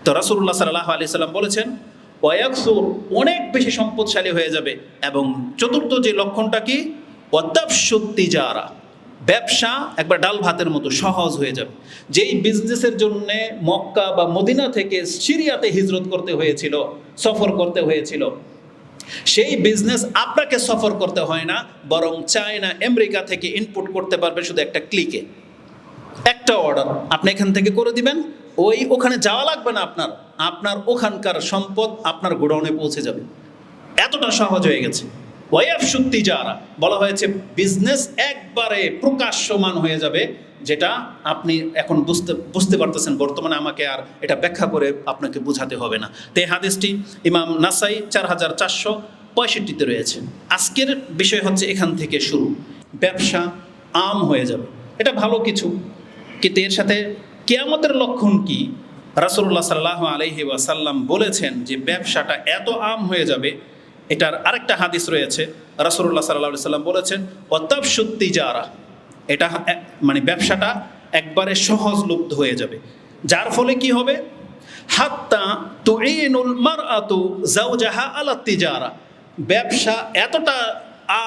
তো রাসূলুল্লাহ সাল্লাল্লাহু আলাইহি সাল্লাম বলেছেন ওয়ায়াকসুর, অনেক বেশি সম্পদশালী হয়ে যাবে। এবং চতুর্থ যে লক্ষণটা কি, ওয়াতাফশুত তিজারা, ব্যবসা একবার ডাল ভাতের মতো সহজ হয়ে যাবে। যেই বিজনেসের জন্যে মক্কা বা মদিনা থেকে সিরিয়াতে হিজরত করতে হয়েছিল, সফর করতে হয়েছিল, সেই বিজনেস আপনাকে সফর করতে হয় না, বরং চায়না আমেরিকা থেকে ইনপুট করতে পারবে শুধু একটা ক্লিকে। একটা অর্ডার আপনি এখান থেকে করে দিবেন, ওখানে যাওয়া লাগবে না আপনার, আপনার ওখানকার সম্পদ আপনার গোডাউনে পৌঁছে যাবে। এতটা সহজ হয়ে গেছে। ওয়ায়াফশুত তিজারা বলা হয়েছে বিজনেস একবারে প্রকাশ্যমান হয়ে যাবে, যেটা আপনি এখন বুঝতে পারতেছেন বর্তমানে, আমাকে আর এটা ব্যাখ্যা করে আপনাকে বোঝাতে হবে না। তো এই হাদিসটি ইমাম নাসাই 4465 রয়েছে। আজকের বিষয় হচ্ছে এখান থেকে শুরু, ব্যবসা আম হয়ে যাবে, এটা ভালো কিছু, কিন্তু এর সাথে কিয়ামতের লক্ষণ কি? রাসূলুল্লাহ সাল্লাল্লাহু আলাইহি ওয়াসাল্লাম বলেছেন যে ব্যবসাটা এত আম হয়ে যাবে। এটার আরেকটা হাদিস রয়েছে, রাসূলুল্লাহ সাল্লাল্লাহু আলাইহি ওয়াসাল্লাম বলেছেন ওয়াতাফশুত তিজারা, এটা মানে ব্যবসাটা একবারে সহজলভ্য হয়ে যাবে। যার ফলে কি হবে, হাত্তা তুইনুল মারআতু যাওজাহা আলা তিজারা, ব্যবসা এতটা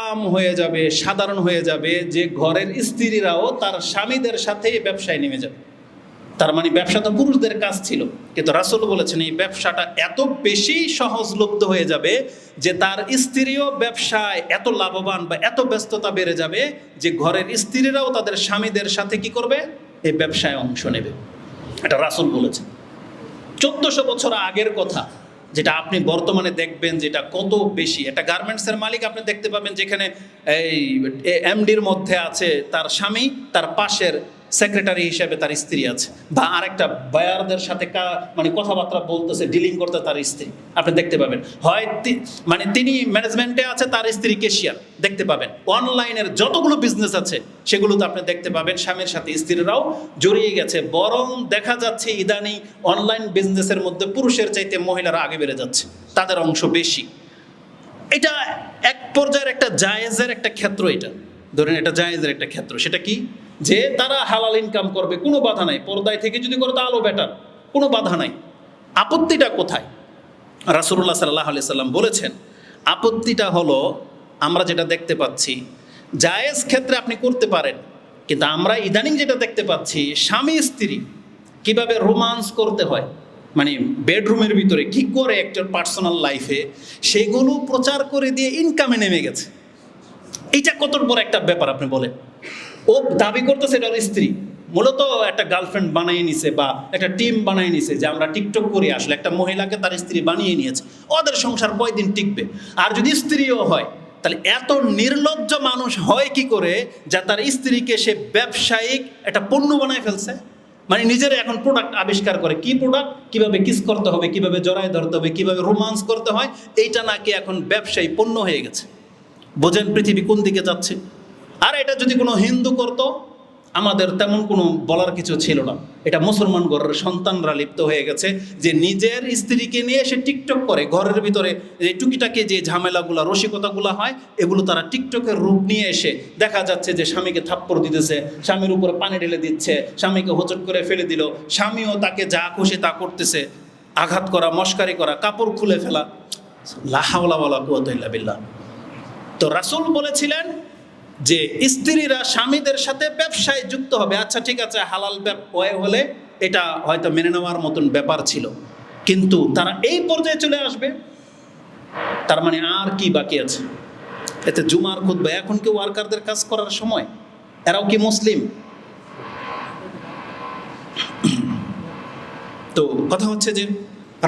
আম হয়ে যাবে, সাধারণ হয়ে যাবে যে ঘরের স্ত্রীরাও তার স্বামীদের সাথে ব্যবসায় নেমে যাবে। তার মানে ব্যবসা তো পুরুষদের কাজ ছিল, কিন্তু রাসূল বলেছেন এই ব্যবসাটা এত বেশি সহজলভ্য হয়ে যাবে যে তার স্ত্রীও ব্যবসায় এত লাভবান বা এত ব্যস্ততা বেড়ে যাবে যে ঘরের স্ত্রীরাও তাদের স্বামীদের সাথে কি করবে, এই ব্যবসায় অংশ নেবে। এটা রাসূল বলেছেন। 1400 বছর আগের কথা, যেটা আপনি বর্তমানে দেখবেন যেটা কত বেশি। একটা গার্মেন্টসের মালিক আপনি দেখতে পাবেন যেখানে এই এমডির মধ্যে আছে তার স্বামী, তার পাশের সেক্রেটারি হিসেবে তার স্ত্রী আছে, বা আরেকটা বায়ারদের সাথে মানে কথাবার্তা বলতেছে, ডিলিং করতে তার স্ত্রী আপনি দেখতে পাবেন। হয় মানে তিনি ম্যানেজমেন্টে আছে, তার স্ত্রী ক্যাশিয়ার দেখতে পাবেন। অনলাইনের যতগুলো বিজনেস আছে সেগুলোতে আপনি দেখতে পাবেন স্বামীর সাথে স্ত্রীরাও জড়িয়ে গেছে। বরং দেখা যাচ্ছে ইদানিং অনলাইন বিজনেসের মধ্যে পুরুষের চাইতে মহিলারা আগে বেড়ে যাচ্ছে, তাদের অংশ বেশি। এটা এক পর্যায়ের একটা জায়েজের একটা ক্ষেত্র, এটা ধরেন এটা জায়েজের একটা ক্ষেত্র। সেটা কি, যে তারা হালাল ইনকাম করবে, কোনো বাধা নাই, পর্দায় থেকে যদি করে তাহলেও বেটার, কোনো বাধা নাই। আপত্তিটা কোথায়? রাসূলুল্লাহ সাল্লাল্লাহু আলাইহি সাল্লাম বলেছেন আপত্তিটা হলো, আমরা যেটা দেখতে পাচ্ছি জায়েজ ক্ষেত্রে আপনি করতে পারেন, কিন্তু আমরা ইদানিং যেটা দেখতে পাচ্ছি স্বামী স্ত্রী কিভাবে রোমান্স করতে হয়, মানে বেডরুমের ভিতরে কি করে একটা পার্সোনাল লাইফে, সেগুলো প্রচার করে দিয়ে ইনকামে নেমে গেছে। এইটা কত বড় একটা ব্যাপার আপনি বলেন। ও দাবি করতেছে এটা ওর স্ত্রী, মূলত একটা গার্লফ্রেন্ড বানিয়ে নিছে বা একটা টিম বানিয়ে নিছে, যে আমরা টিকটক করি। আসলে একটা মহিলাকে তার স্ত্রী বানিয়ে নিয়েছে, ওদের সংসার কয়দিন টিকবে? আর যদি স্ত্রীও হয়, তাহলে এত নির্লজ্জ মানুষ হয় কি করে যা তার স্ত্রীকে সে ব্যবসায়িক একটা পণ্য বানায় ফেলছে? মানে নিজের এখন প্রোডাক্ট আবিষ্কার করে, কি প্রোডাক্ট, কিভাবে কিস করতে হবে, কিভাবে জড়ায় ধরতে হবে, কিভাবে রোমান্স করতে হয়, এইটা নাকি এখন ব্যবসায়ী পণ্য হয়ে গেছে। বোঝেন পৃথিবী কোন দিকে যাচ্ছে। আর এটা যদি কোনো হিন্দু করতো, আমাদের তেমন কোনো বলার কিছু ছিল না। এটা মুসলমান ঘরের সন্তানরা লিপ্ত হয়ে গেছে, যে নিজের স্ত্রীকে নিয়ে সে টিকটক করে, ঘরের ভিতরে যে টুকিটাকে যে ঝামেলাগুলো রসিকতাগুলো হয়, এগুলো তারা টিকটকের রূপ নিয়ে এসে দেখা যাচ্ছে যে স্বামীকে থাপ্পড় দিতেছে, স্বামীর উপরে পানি ঢেলে দিচ্ছে, স্বামীকে হোঁচট করে ফেলে দিল, স্বামীও তাকে যা খুশি তা করতেছে, আঘাত করা, মস্কারি করা, কাপড় খুলে ফেলা। লা হাওলা ওয়ালা কুওয়াতা ইল্লা বিল্লাহ। তো রাসূল বলেছিলেন যে স্ত্রীরা স্বামীদের সাথে ব্যবসায় যুক্ত হবে। আচ্ছা ঠিক আছে, হালাল ব্যবসা হলে এটা হয়তো মেনে নেওয়ার মতন ব্যাপার ছিল, কিন্তু তারা এই পর্যায়ে চলে আসবে, তার মানে আর কি বাকি আছে? এতে জুমার খুতবা, এখন কি ওয়ার্কারদের কাজ করার সময়? এরাও কি মুসলিম? তো কথা হচ্ছে যে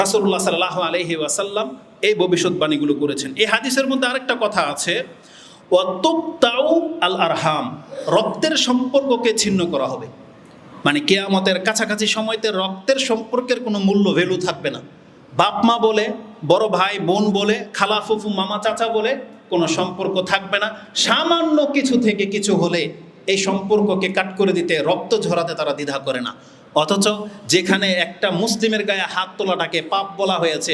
রাসূলুল্লাহ সাল্লাল্লাহু আলাইহি ওয়াসাল্লাম এই ভবিষ্যৎবাণীগুলো করেছেন। এই হাদিসের মধ্যে আরেকটা কথা আছে, ওয়াতুকতাউ আল আরহাম, রক্তের সম্পর্ককে ছিন্ন করা হবে। মানে কিয়ামতের কাছাকাছি সময়তে রক্তের সম্পর্কের কোনো মূল্য, ভ্যালু থাকবে না। বাপ মা বলে, বড় ভাই বোন বলে, খালা ফুফু মামা চাচা বলে কোনো সম্পর্ক থাকবে না। সামান্য কিছু থেকে কিছু হলে এই সম্পর্ককে কাট করে দিতে, রক্ত ঝরাতে তারা দ্বিধা করে না। অথচ যেখানে একটা মুসলিমের গায়ে হাত তোলাটাকে পাপ বলা হয়েছে,